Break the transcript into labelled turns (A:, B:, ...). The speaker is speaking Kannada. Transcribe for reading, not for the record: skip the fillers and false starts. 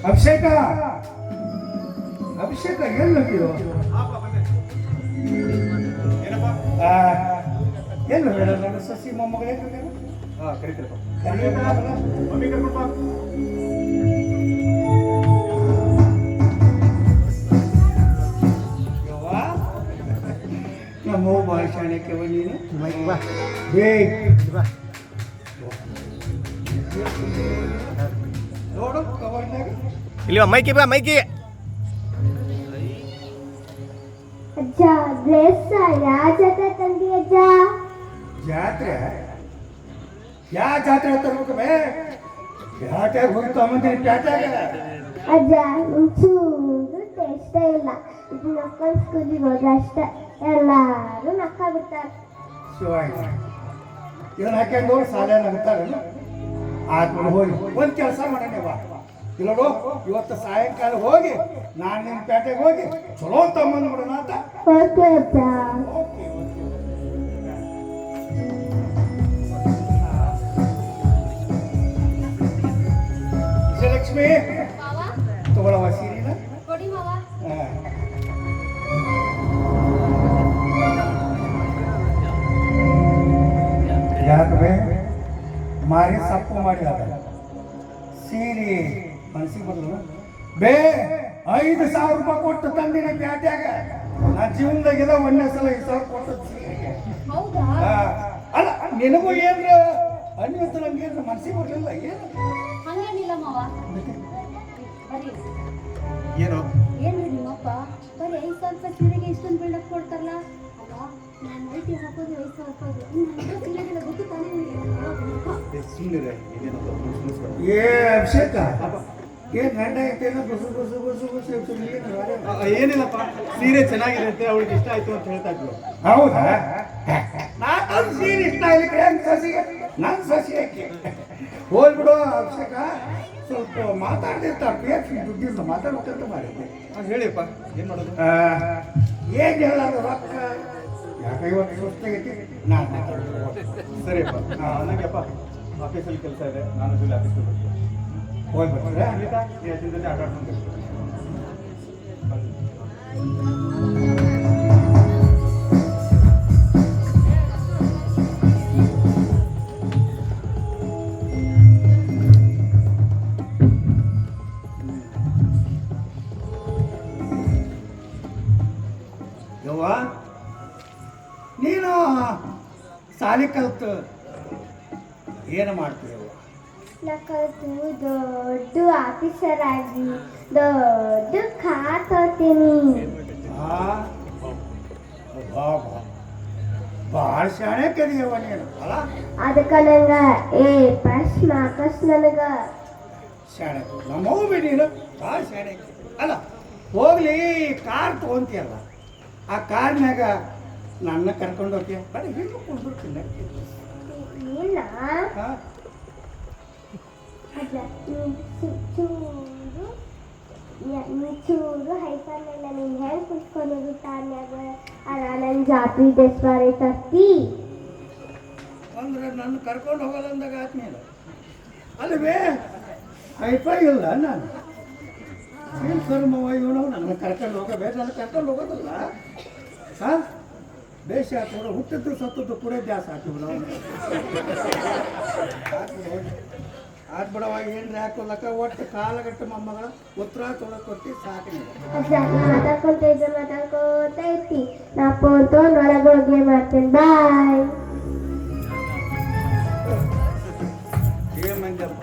A: ಅಭಿಷೇಕ ಅಭಿಷೇಕ ಎಲ್ಲೋಗಿರೋ ಏನು ಹೇಳ ನನ್ನ ಸಸಿ ಮೊಮ್ಮಗಳೇ ನಮ್ಮ ಭಾಳ ಶಾಣಕ್ಕೆ ನೀನು ನೋಡು ಕವರ್ನಾಗ
B: ಇಲ್ಲಿ ಮೈಕಿ ಬಾ ಮೈಕಿ
C: ಅಜ್ಜ ಡ್ರೆಸ್ ಯಾವ ಜಾತ್ರೆ ತಂದಿ ಅಜ್ಜ?
A: ಜಾತ್ರೆ ಯಾವ ಜಾತ್ರೆ ತರ್ಬೇಕು ಬೇ ಪ್ಯಾಟ್ಯಾಗ ಹೋಗಿ ತಗೊಂಬಂದಿನಿ ಪ್ಯಾಟ್ಯಾಗ
C: ಅಜ್ಜ ಒಂಚೂರು ಟೇಸ್ಟ್ ಇಲ್ಲ ಇದು ಮಕ್ಕಳ ಸ್ಕೂಲಿಗೆ ಹೋದ್ರೆ ಅಷ್ಟೇ ಎಲ್ಲಾರು ನಕ್ಕ ಬಿಡ್ತಾರೆ.
A: ಶಿವಾಯಿ ಇದನ್ನ ಹಾಕ್ಯಂಡು ನೋಡಿ ಸಾಲ ನಗ್ತಾರಲ್ಲ ಆದ್ಮೇಲೆ ಹೋಗಿ ಒಂದು ಕೆಲಸ ಮಾಡೋಣ ಬಾ ಇಲ್ಲೋಡು ಇವತ್ತು ಸಾಯಂಕಾಲ ಹೋಗಿ ನಾನು ನಿನ್ನ ಪೇಟೆಗೆ ಹೋಗಿ ಚಲೋ ತಗೊಂಬಂದು ಬಿಡೋಣ ಅಂತ.
C: ಓಕೆ ಅಜ್ಜ.
A: ವಿಜಯಲಕ್ಷ್ಮಿ ತಗೊಳವ ಸೀರಿನ ಯಾಕೆ ಮಾರಿ ಸಪ್ಪು ಮಾಡಿ ಅದ ಸೀರೆ ಮನಸ್ಸಿಗೆ ಬರಲ್ಲ ಬೇ 5,000 ರೂಪಾಯಿ ಕೊಟ್ಟು ತಂದಿನ ಪ್ಯಾಟ್ಯಾಗ ನಾ ಜೀವನದಾಗೆಲ್ಲ ಒಂದೇ ಸಲ 5,000 ಕೊಟ್ಟು ಸೀರೆಗೆ ಅಲ್ಲ ನಿನಗೂ ಏನ್ರ ಅನ್ಯತ ನಮ್ಗೇನು ಮನಸ್ಸಿಗೆ ಬರಲಿಲ್ಲ ಏನು
D: ಹಂಗೇನಿಲ್ಲ ಮಾವ.
B: ಏನು
D: ಏನ್ರಿ ನಿಮ್ಮಪ್ಪ ಬರೀ 5,000 ರೂಪಾಯಿ ಸೀರೆಗೆ ಇಷ್ಟೊಂದು ಬಿಲ್ಡಪ್ ಕೊಡ್ತಾರಲ್ಲ. ಅಲ್ಲ ನಾನು ನೈಟಿ ಹಾಕೋದು 5,000 ರೂಪಾಯಿ ನನ್ನ ಸೀರೆಗೆಲ್ಲ ಗೊತ್ತು ತಾನೇ ನಿಮಗೆ.
A: ಏ ಅಭಿಷೇಕ ಏನ್ ಗಂಡ ಐತೇನೋ ಗುಸು ಗುಸು ಗುಸು ಗುಸು
B: ಏನಿಲ್ಲಪ್ಪ ಸೀರೆ ಚೆನ್ನಾಗಿರುತ್ತೆ ಅವಳಿಗೆ ಇಷ್ಟ ಆಯ್ತು ಅಂತ ಹೇಳ್ತಾ ಇದ್ಲು.
A: ಹೌದಾ ನಾನು ಸೀರೆ ಇಷ್ಟ ಆಗ್ಲಿಕ್ಕೆ ಹೆಂಗ್ ಸಸಿಗೆ ನನ್ನ ಸಸಿ ಹಾಕಿ ಹೋಗ್ಬಿಡು ಅಭಿಷೇಕ ಸ್ವಲ್ಪ ಮಾತಾಡ್ತಿರ್ತಾರೆ ದುಡ್ಡಿಂದ ಮಾತಾಡ್ಬೇಕಂತ ಮಾಡಿದ್ದೆ.
B: ಹೇಳಿಯಪ್ಪ ಏನ್ ಮಾಡೋದು?
A: ಏನ್ ಹೇಳೋದು ರೊಕ್ಕ ಯಾಕೆ ಇವತ್ತು ಸುಸ್ತಾಗೈತಿ ನಾನು ಮಾತಾಡ್ತೀನಿ.
B: ಸರಿಯಪ್ಪ ನನಗೆಪ್ಪ ಆಫೀಸಲ್ಲಿ ಕೆಲಸ ಇದೆ, ನಾನು ಇಲ್ಲಿ ಆಫೀಸ್ಗೆ ಬರ್ತೀನಿ.
A: ಹೋಗಿ ಬರ್ತಾರೆ
B: ಅನಿತಾ ಈ ಅಜ್ಜನ ಜೊತೆ ಆಟ ಆಡ್ಕೊಂಡು
A: ಯವ್ವ ನೀನು ಸಾಲಿ ಕಲ್ತು ಏನು ಮಾಡ್ತೀಯವ್ವ?
C: ನಾ ಕಲ್ತು ದೊಡ್ಡ ಆಫೀಸರ್ ಆಗಿ ದೊಡ್ಡ ಕಾರ್ ತಗೋತೀನಿ.
A: ಭಾಳ ಶಾಣೆ ಕಲಿಯವ್ವ ನೀನು ಅಲ್ಲ
C: ಅದಕ್ಕೆ ನಂಗ ಫಸ್ಟ್ ಮಾರ್ಕಸ್ ನನಗ
A: ಶಾಣೆ ನಮ್ಮವು ಬಿ ನೀನು ಭಾಳ ಶಾಣೆ ಅಲ್ಲ ಹೋಗ್ಲಿ ಕಾರ್ ತೊಗೊಂತೀಯಲ್ಲ ಆ ಕಾರ್ನ್ಯಾಗ ನನ್ನ ಕರ್ಕೊಂಡು ಹೋಗ್ತೀಯ ಬರೀ ಹಿಂಗೆ ಕುಡ್ಬಿಡ್ತೀನಿ
C: ಇಲ್ಲ
A: ಹಾಂ
C: ಅಲ್ಲ ಚೂರು ಹೈಫಾನೆಲ್ಲ ನೀನು ಹೇಳಿ ಕುತ್ಕೊಳ್ಳೋದು ತಾನ್ಯಾಗ ಅಲ್ಲ ನನ್ನ ಜಾತ್ರೆ ದಸರಾ ತರ್ತಿ
A: ಅಂದ್ರೆ ನನ್ನ ಕರ್ಕೊಂಡು ಹೋಗಲ್ಲ ಅಂದಾಗ ಆದ್ಮೇಲೆ ಅಲ್ಲವೇ ಹೈಫೈ ಇಲ್ಲ ನಾನು ಏನು ಕರ್ಮವ ಇವನು ನನ್ನ ಕರ್ಕೊಂಡು ಹೋಗಬೇಕು ನನ್ನ ಕರ್ಕೊಂಡು ಹೋಗೋದಲ್ಲ ಹಾಂ ಬೇಷ ಕೂಡ ಹುಟ್ಟಿದ್ದು ಸತ್ತದ್ದು ಕೂಡ ಜಾಸ್ತಿ ಹಾಕಿಬಿಡ ಆದ್ಬಿಡವ ಏನು ಹಾಕೋಲಕ್ಕ ಒಟ್ಟು ಕಾಲಗಟ್ಟು ಮೊಮ್ಮಗಳ ಉತ್ತರ ತೊಳಕೊಟ್ಟು ಸಾಕು
C: ಮಾತಾಡ್ಕೊತ ಇರ್ತಿ ನಾ ಫೋನ್ ತೊಗೊಂಡು ಒಳಗೆ ಹೋಗಿ ಮಾಡ್ತೇನೆ ಬಾಯ್
A: ಏ ಮಂಜಪ್ಪ